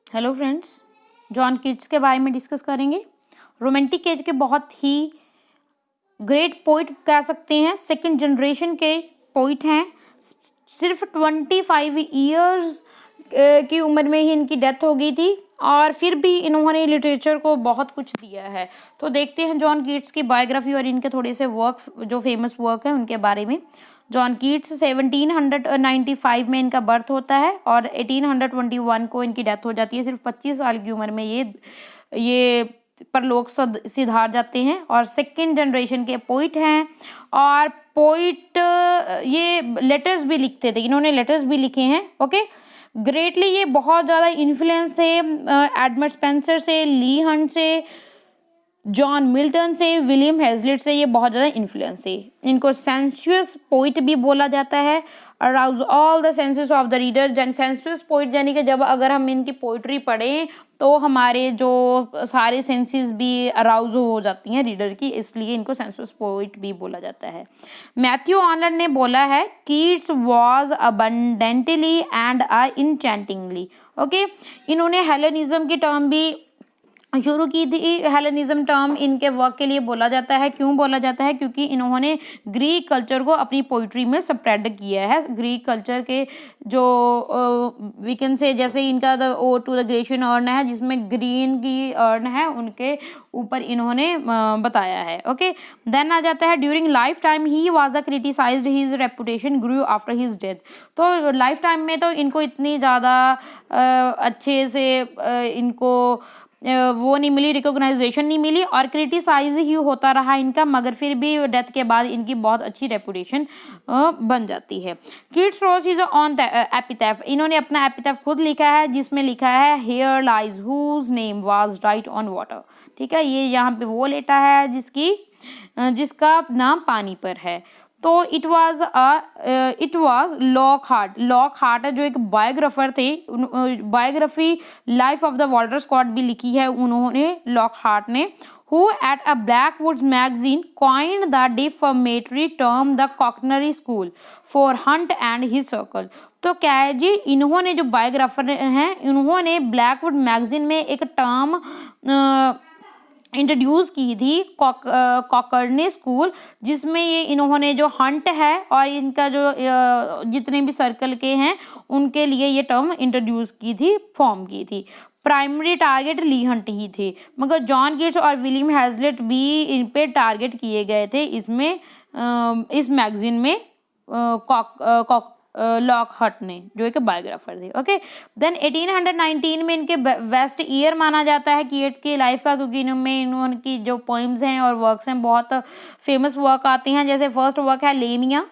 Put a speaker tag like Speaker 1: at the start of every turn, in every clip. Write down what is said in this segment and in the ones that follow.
Speaker 1: Hello friends, John Keats के बारे में डिस्कस करेंगे। रोमांटिक एज के बहुत ही ग्रेट पोइट कह सकते हैं, सेकंड जनरेशन के पोइट हैं। सिर्फ 25 ईयर्स की उम्र में ही इनकी डेथ हो गई थी और फिर भी इन्होंने लिटरेचर को बहुत कुछ दिया है। तो देखते हैं जॉन कीट्स की बायोग्राफी और इनके थोड़े से वर्क, जो फेमस वर्क है उनके बारे में। जॉन कीट्स 1795 में इनका बर्थ होता है और 1821 को इनकी डेथ हो जाती है। सिर्फ 25 साल की उम्र में ये परलोक सिधार जाते हैं और सेकंड जनरेशन के पोइट हैं। और पोइट ये लेटर्स भी लिखते थे, इन्होंने लेटर्स भी लिखे हैं। ओके, ग्रेटली ये बहुत ज़्यादा इन्फ्लुएंस थे एडमंड स्पेंसर से, ली हंट से, जॉन मिल्टन से, विलियम हेजलिट से ये बहुत ज़्यादा इन्फ्लुएंस थे। इनको सेंसुअस पोइट भी बोला जाता है। Arouse all the senses of the reader. Sensuous poet यानी कि जब अगर हम इनकी पोइट्री पढ़ें तो हमारे जो सारे सेंसेस भी अराउज हो जाती हैं रीडर की, इसलिए इनको सेंसुअस पोइट भी बोला जाता है। मैथ्यू आर्नल्ड ने बोला है, Keats was abundantly and enchantingly. Okay, इन्होंने हेलेनिज्म की टर्म भी शुरू की थी। हेलेनिज्म टर्म इनके वर्क के लिए बोला जाता है। क्यों बोला जाता है? क्योंकि इन्होंने ग्रीक कल्चर को अपनी पोइट्री में स्प्रेड किया है। ग्रीक कल्चर के जो वी कैन से, जैसे इनका the ode to the Grecian urn है जिसमें ग्रीन की अर्न है, उनके ऊपर इन्होंने बताया है। ओके, देन आ जाता है during lifetime he was a criticised, his reputation grew after his death. तो लाइफ टाइम में तो इनको इतनी ज़्यादा अच्छे से इनको वो नहीं मिली, रिकॉग्नाइजेशन नहीं मिली और क्रिटिसाइज ही होता रहा इनका, मगर फिर भी डेथ के बाद इनकी बहुत अच्छी रेपुटेशन बन जाती है। Keats rose is on epitaph. इन्होंने अपना एपिथैफ खुद लिखा है जिसमें लिखा है, here lies whose name was write on water. ठीक है, ये यहाँ पे वो लेटा है जिसका नाम पानी पर है। तो इट वाज लॉक हार्ट जो एक बायोग्राफर थे, biography life of the Walter Scott भी लिखी है उन्होंने, लॉक हार्ट ने, who at a Blackwoods magazine coined the defamatory term the Cockney School for Hunt and his circle। तो क्या है जी, इन्होंने जो बायोग्राफर हैं इन्होंने ब्लैकवुड मैगजीन में एक टर्म इंट्रोड्यूस की थी, कॉकर्ने स्कूल, जिसमें ये इन्होंने जो हंट है और इनका जो जितने भी सर्कल के हैं उनके लिए ये टर्म इंट्रोड्यूस की थी, फॉर्म की थी। प्राइमरी टारगेट ली हंट ही थे, मगर जॉन कीट्स और विलियम हेजलिट भी इन पे टारगेट किए गए थे इसमें, इस मैगजीन में लॉक हट ने, जो एक बायोग्राफर थे। ओके, देन 1819 में इनके बेस्ट ईयर माना जाता है कीट की लाइफ का, क्योंकि इनकी जो पोइम्स हैं और वर्क्स हैं बहुत फेमस वर्क आते हैं। जैसे फर्स्ट वर्क है लेमिया,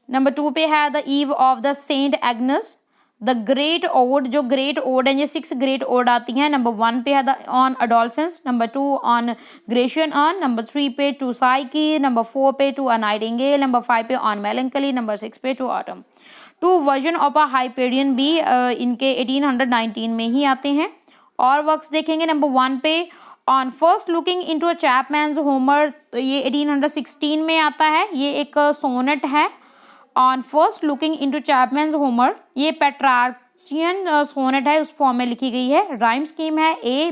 Speaker 1: नंबर 2 पे है the ewe of the Saint Agnes, the great ode, जो ग्रेट ओड है, ये 6 ग्रेट ओड आती हैं। नंबर 1 पे है the on adolescence, number 2 on Grecian earn, number 3 पे टू साइकी, नंबर 4 पे टू अ नाइटिंगेल, नंबर 5 पे ऑन मेलंकली, नंबर 6 पे to autumn. 2 version of a Hyperion भी इनके 1819 में ही आते हैं। और वर्क्स देखेंगे, नंबर 1 पे on first looking into a Chapman's Homer, तो ये 1816 में आता है, ये एक सोनेट है। On first looking into Chapman's Homer, ये पेट्रार्चियन सोनेट है, उस फॉर्म में लिखी गई है। राइम स्कीम है A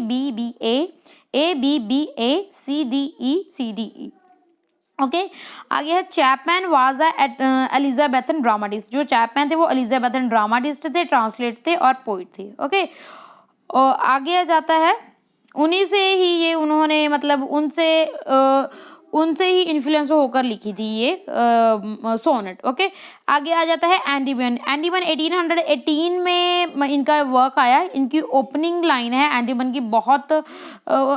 Speaker 1: C D E। Okay, आगे है चैपमैन वाज एलिजाबेथन ड्रामाटिस्ट। जो चैपमैन थे वो एलिजाबेथन ड्रामाटिस्ट थे, ट्रांसलेट थे और पोइट थे। ओके, आगे आ जाता है, उन्हीं से ही ये उन्होंने मतलब उनसे ही इन्फ्लुएंस होकर लिखी थी ये सोनेट। ओके, आगे आ जाता है एंडीमन। 1818 में इनका वर्क आया। इनकी ओपनिंग लाइन है एंडीमन की, बहुत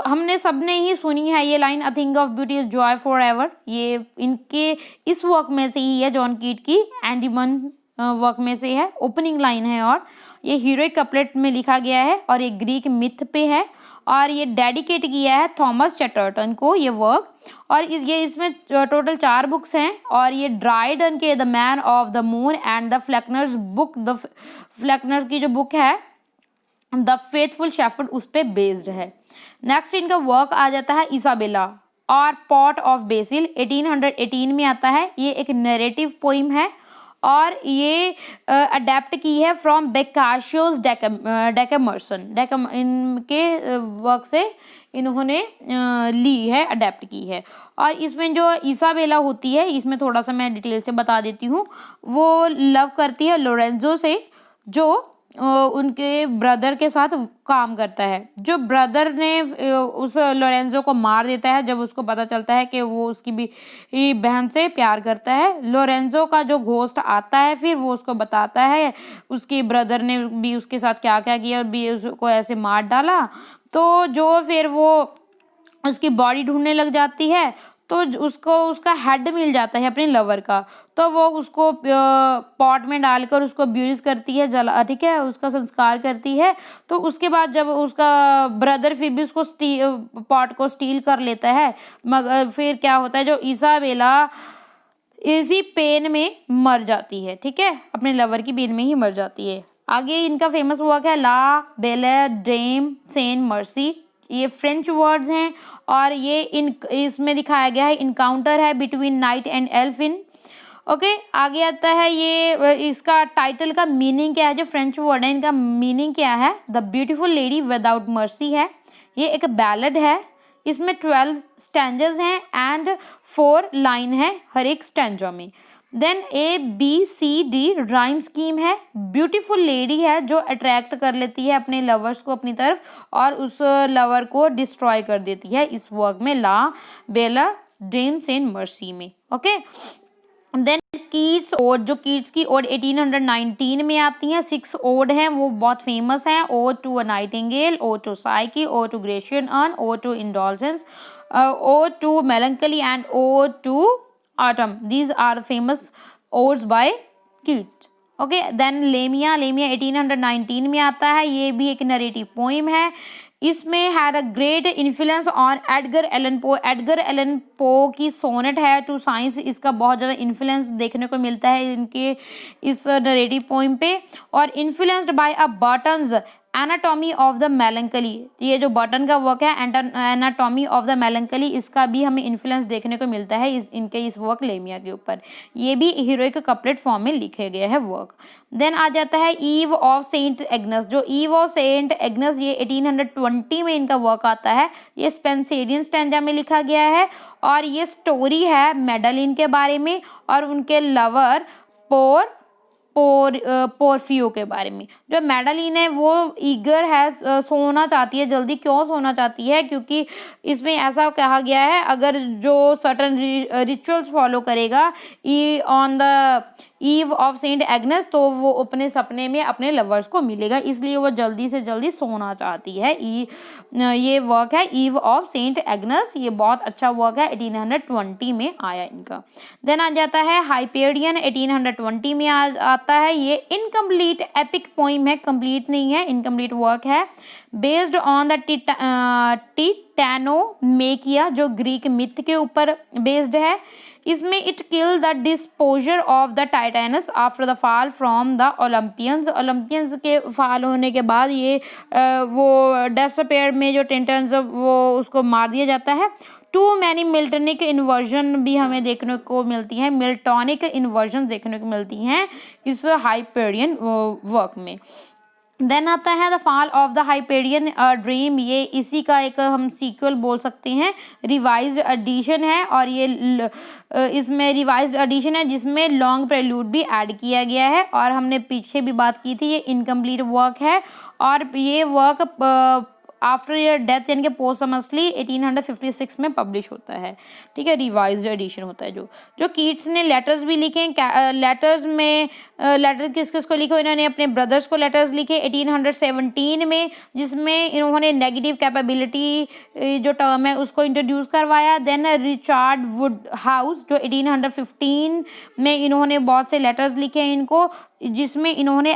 Speaker 1: हमने सबने ही सुनी है ये line, a thing of beauty is Joy for ever. ये इनके इस वर्क में से ही है, जॉन कीट की एंडीमन वर्क में से है, ओपनिंग लाइन है। और ये हीरोइक कपलेट में लिखा गया है और ये ग्रीक मिथ पे है और ये डेडिकेट किया है थॉमस चैटरटन को ये वर्क। और ये इसमें टोटल 4 बुक्स हैं और ये ड्राइडन के the man of the moon and the Falconer's book, the Falconer की जो बुक है द फेथफुल शेफर्ड, उस पे बेस्ड है। नेक्स्ट इनका वर्क आ जाता है इसाबेला और पॉट ऑफ बेसिल, 1818 में आता है। ये एक नैरेटिव पोइम है और ये अडेप्ट की है फ्रॉम बेकाशियोस डेकामर्सन। इनके वर्क से इन्होंने ली है, अडेप्ट की है। और इसमें जो इसाबेला होती है, इसमें थोड़ा सा मैं डिटेल से बता देती हूँ। वो लव करती है लोरेंजो से, जो उनके ब्रदर के साथ काम करता है। जो ब्रदर ने उस लोरेंजो को मार देता है जब उसको पता चलता है कि वो उसकी भी बहन से प्यार करता है। लोरेंजो का जो घोस्ट आता है, फिर वो उसको बताता है उसके ब्रदर ने भी उसके साथ क्या क्या किया, भी उसको ऐसे मार डाला। तो जो फिर वो उसकी बॉडी ढूंढने लग जाती है, तो उसको उसका हेड मिल जाता है अपने लवर का। तो वो उसको पॉट में डालकर उसको ब्यूरिस करती है, जला, ठीक है, उसका संस्कार करती है। तो उसके बाद जब उसका ब्रदर फिर भी उसको पॉट को स्टील कर लेता है, मगर फिर क्या होता है, जो इसाबेला इसी पेन में मर जाती है, ठीक है, अपने लवर की पेन में ही मर जाती है। आगे इनका फेमस वर्क है ला बेले डेम सेंट मर्सी। ये फ्रेंच वर्ड्स हैं और ये इसमें दिखाया गया है इनकाउंटर है between night and elf in. Okay, आगे आता है ये इसका टाइटल का मीनिंग क्या है। जो फ्रेंच वर्ड है इनका मीनिंग क्या है, the beautiful lady without mercy है। ये एक बैलेड है, इसमें 12 स्टैंजर्स हैं एंड 4 लाइन है हर एक स्टैंजा में। देन ABCD राइम स्कीम है। ब्यूटीफुल लेडी है जो अट्रैक्ट कर लेती है अपने लवर्स को अपनी तरफ और उस लवर को डिस्ट्रॉय कर देती है इस वर्क में, ला बेला डेम सेंट मर्सी में। ओके, देन कीट्स ओड, जो कीट्स की ओड 1819 में आती हैं, 6 ओड हैं, वो बहुत फेमस हैं। Ode to a nightingale, ode to Psyche, ode to Grecian urn, ode to indulgence, ode to melancholy and ode to autumn. These are famous odes by Keats. Okay, then Lamia 1819 में आता है। ये भी एक narrative poem है। इसमें had a great influence on Edgar Allan Poe. Edgar Allan Poe की sonnet है टू साइंस, इसका बहुत ज़्यादा इन्फ्लुएंस देखने को मिलता है इनके इस नरेटिव पोइम पे। और influenced by a Burton's anatomy of the melancholy. ये जो बर्टन का वर्क है एनाटॉमी ऑफ द मेलंकली, इसका भी हमें इन्फ्लुएंस देखने को मिलता है इनके इस वर्क लेमिया के ऊपर। ये भी हीरोइक कपलेट फॉर्म में लिखे गए हैं वर्क। देन आ जाता है ईव ऑफ सेंट एग्नस। जो ईव ऑफ सेंट एग्नस, ये 1820 में इनका वर्क आता है। ये स्पेंसेरियन स्टैंजा में लिखा गया है और ये स्टोरी है मेडलिन के बारे में और उनके लवर पोर्फियो के बारे में। जो मेडलिन है वो ईगर है, सोना चाहती है जल्दी। क्यों सोना चाहती है, क्योंकि इसमें ऐसा कहा गया है अगर जो सर्टन रिचुअल्स फॉलो करेगा on the ewe of Saint Agnes, तो वो अपने सपने में अपने लवर्स को मिलेगा, इसलिए वो जल्दी से जल्दी सोना चाहती है। ये वर्क है ईव ऑफ सेंट एग्नेस। ये बहुत अच्छा वर्क है, 1820 में आया इनका। देन आ जाता है हाइपेरियन, 1820 में आता है। ये इनकम्प्लीट एपिक पोइम है, कंप्लीट नहीं है, इनकम्प्लीट वर्क है। बेस्ड ऑन द टिटैनोमेकिया, जो ग्रीक मिथ के ऊपर बेस्ड है। इसमें it kill the disposer of the Titans after the fall from the Olympians. Olympians के फॉल होने के बाद ये वो डेस्पेयर में जो टिटैनस वो उसको मार दिया जाता है। टू मैनी मिल्टनिक इन्वर्जन भी हमें देखने को मिलती हैं, मिल्टॉनिक इन्वर्जन देखने को मिलती हैं इस हाइपेरियन वर्क में। देन आता है the fall of the Hyperion dream. ये इसी का एक हम सीक्वल बोल सकते हैं, रिवाइज्ड एडिशन है और ये इसमें रिवाइज्ड एडिशन है जिसमें लॉन्ग प्रेल्यूड भी ऐड किया गया है। और हमने पीछे भी बात की थी, ये इनकम्प्लीट वर्क है और ये वर्क आफ्टर ईयर डेथ यानी कि पोस्टमसली 1856 में पब्लिश होता है, ठीक है, रिवाइज्ड एडिशन होता है। जो कीट्स ने लेटर्स भी लिखे हैं, लेटर्स में लेटर किस किस को लिखे, इन्होंने अपने ब्रदर्स को लेटर्स लिखे 1817 में, जिसमें इन्होंने नेगेटिव कैपेबिलिटी जो टर्म है उसको इंट्रोड्यूस करवाया। देन रिचार्ड वुड हाउस, जो 1815 में इन्होंने बहुत से लेटर्स लिखे हैं इनको, जिसमें इन्होंने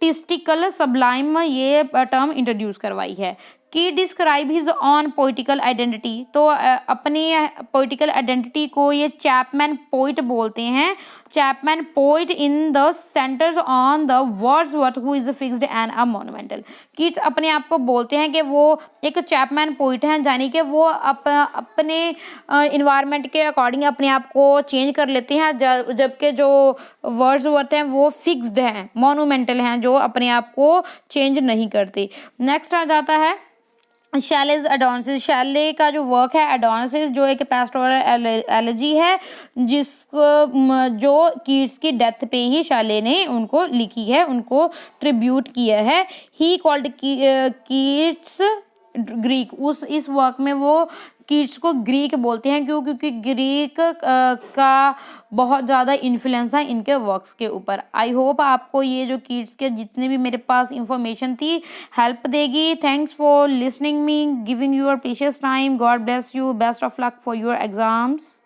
Speaker 1: ईगोटिस्टिकल सबलाइम ये टर्म इंट्रोड्यूस करवाई है। की describe his on poetical identity. तो अपनी पोइटिकल आइडेंटिटी को ये चैपमैन पोइट बोलते हैं। Chapman poet in the centres on the Wordsworth who is fixed and a monumental. Keats अपने आप को बोलते हैं कि वो एक चैपमैन पोइट हैं, यानी कि वो अपने इन्वायरमेंट के अकॉर्डिंग अपने आप को चेंज कर लेते हैं, जबकि जो वर्ड्सवर्थ हैं वो फिक्स्ड हैं, मोन्यूमेंटल हैं, जो अपने आप को चेंज नहीं करते। नेक्स्ट आ जाता है शैलेज एडोनिसिस। शैले का जो वर्क है एडोनिसिस, जो एक पेस्टोरल एलेजी है, जो कीट्स की डेथ पे ही शैले ने उनको लिखी है, उनको ट्रिब्यूट किया है। He called Keats Greek. इस वर्क में वो कीट्स को ग्रीक बोलते हैं, क्योंकि ग्रीक का बहुत ज़्यादा इन्फ्लुएंस है इनके वर्क्स के ऊपर। आई होप आपको ये जो कीट्स के जितने भी मेरे पास इंफॉर्मेशन थी हेल्प देगी। Thanks for listening me, giving your precious time. God bless you, best of luck for your exams.